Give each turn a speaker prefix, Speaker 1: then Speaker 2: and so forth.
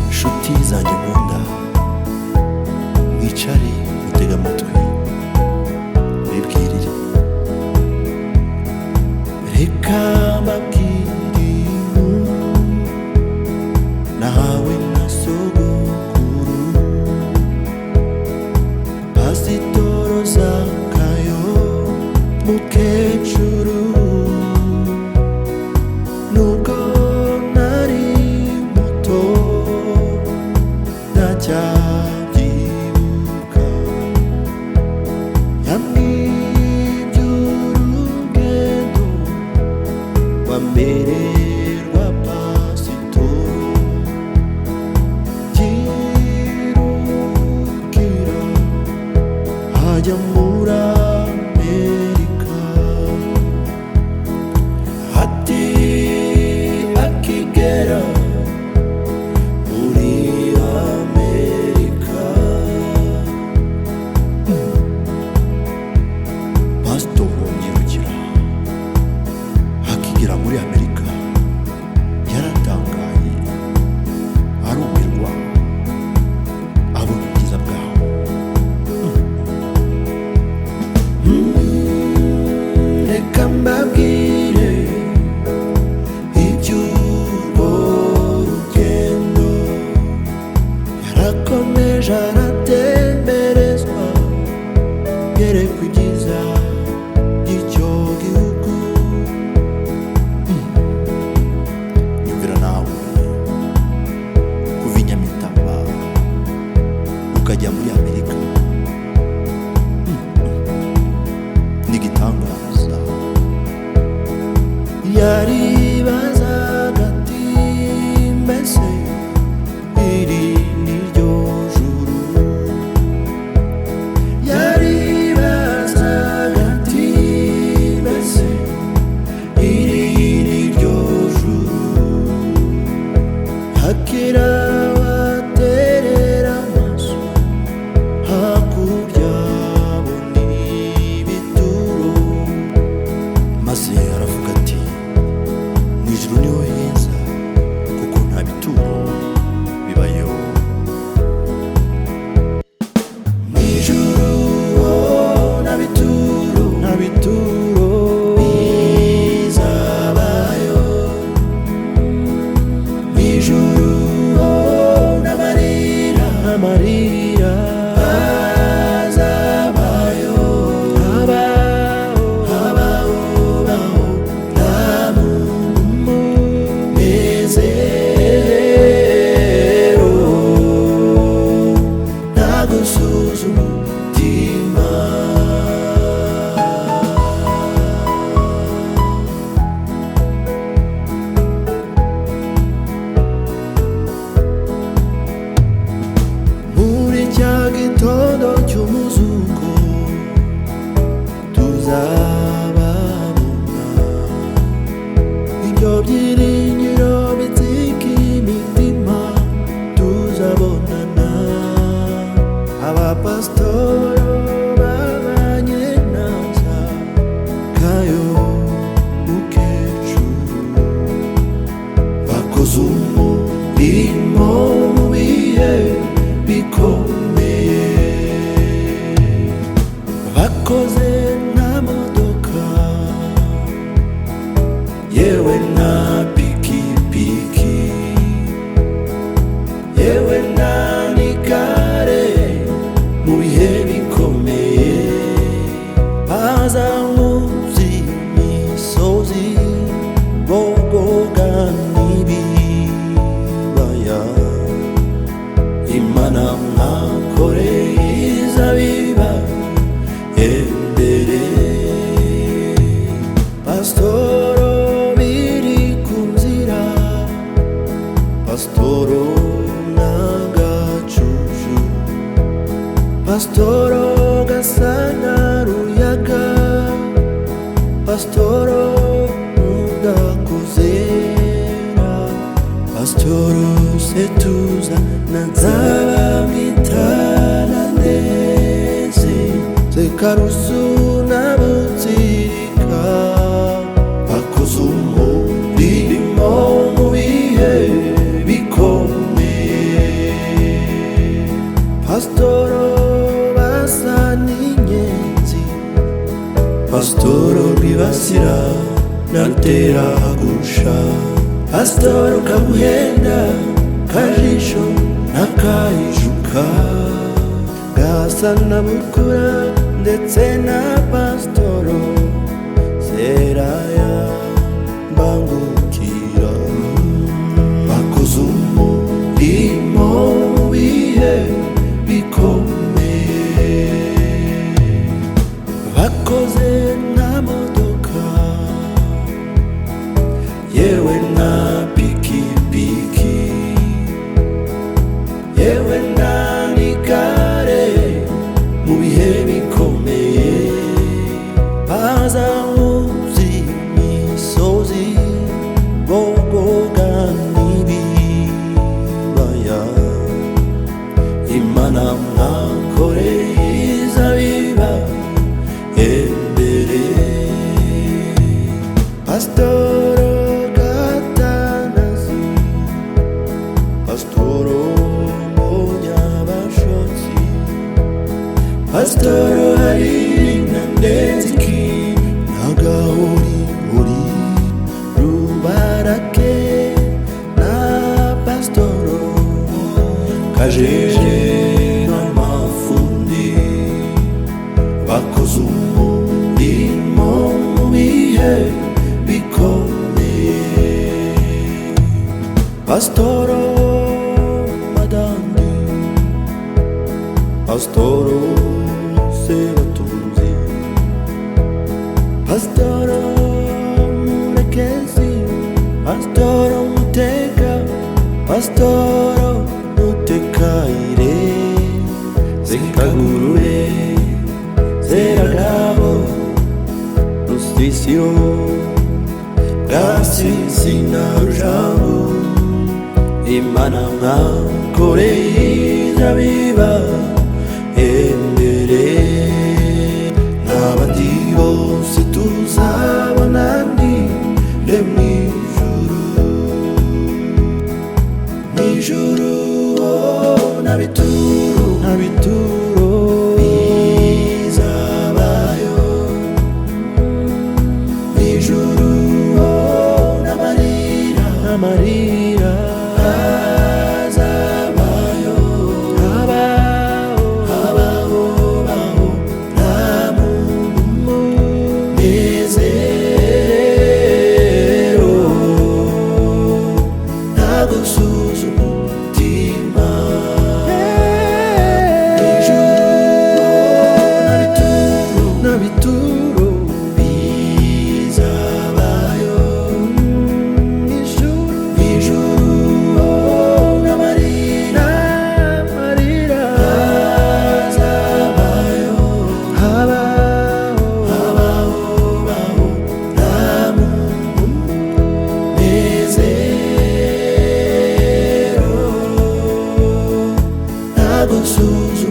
Speaker 1: Nshuti zanjye nkunda, mwicare mutega amatwi mbibwirire. Reka mbabwire inkuru nahawe na sogokuru, Pasitoro Zakayo mukecuru. Nubwo nari muto ndacyabyuka, yambwiye urugendo rwa mbere rwa pasitoro, byirukira ajya muri Amerika. Ati akigera muri Amerika, Pasitoro Nyirukira akigera muri Amerika yaratangaye, arumirwa, abona ubwiza bwaho. Reka mbabwire iby'urwo rugendo. Yarakomeje aratemberezwa, yerekwa ibyiza by'icyo gihugu. Yumvira nawe kuva i Nyamitaba ukajya muri Amerika, n'igitangaza. Yaribazaga ati mbese iri ni ryo juru? Yaribazaga ati mbese iri ni ryo juru? Hakira waterera amaso hakurya abona ibituro, maze aravuga ati mu ijuru niho heza, kuko nta bituro bibayo. Mu ijuru nta bituro, nta bituro bizabayo. Mu ijuru n'amarira, amarira azabayo. Habaho, habaho, baho nta munezero, nta gusuza umutima. Muri cya gitondo cy'umuzuko tuzababona, ibyo byiringiro bitwika imitima. Tuzabonana abapasitoro babanye na Zakayo mukecuru, bakoze umurimo mu bihe bikomeye. Bakoze nta modoka, yewe na pikipiki, yewe na n'igare mu bihe bikomeye. Bazamuza imisozi, bogoga n'ibibaya. Imana mwakoreye izabiba imbere. Pasitoro biri ku nzira, pasitoro n'agacucu, pasitoro gasa na ruyaga, pasitoro udakuzera, pasitoro setuza nazaba mitana nezi zekarusu nabutsirika bakoze umurimo mu bihe bikomeye Pastoro basa n'inyenzi Pastoro bibasira natera gusha Pastoro kabuhenda kajisho nakayijuka gasa na bukura ndetse na Pastoro seraya mbangukira bakoze umurimo mu bihe bikomeye bakoze n'amodoka yewe na pikipiki yewe na n'igare mu bihe bikomeye bazamuzi imisozi bogoga n'ibibaya Imana mwakoreye izabiba imbere Pastoro Gatanazi Pastoro Munyabashotsi Pastoro Harina Ndenziki Nagahori Hori Rubarake na Pastoro Kajeje n'amafundi bakoze umurimo mu bihe bikomeye Pastoro Madandi Pastoro Sebatunzi Pastoro Murekezi Pastoro Muteka Pastoro Mutekaire Zekagurure Zeragabo Rustisio Gasisi na Rujango Imana mwakoreye izabiba imbere n'abandi bose tuzabona nire mw'ijuru n'abituro bizabayo mw'ijuru n'amarira azabayo habaho nta munezero nta gusuza umutima n'abituro bizabayo mw'ijuru n'amarira azabayo habaho nta munezero nta gusuza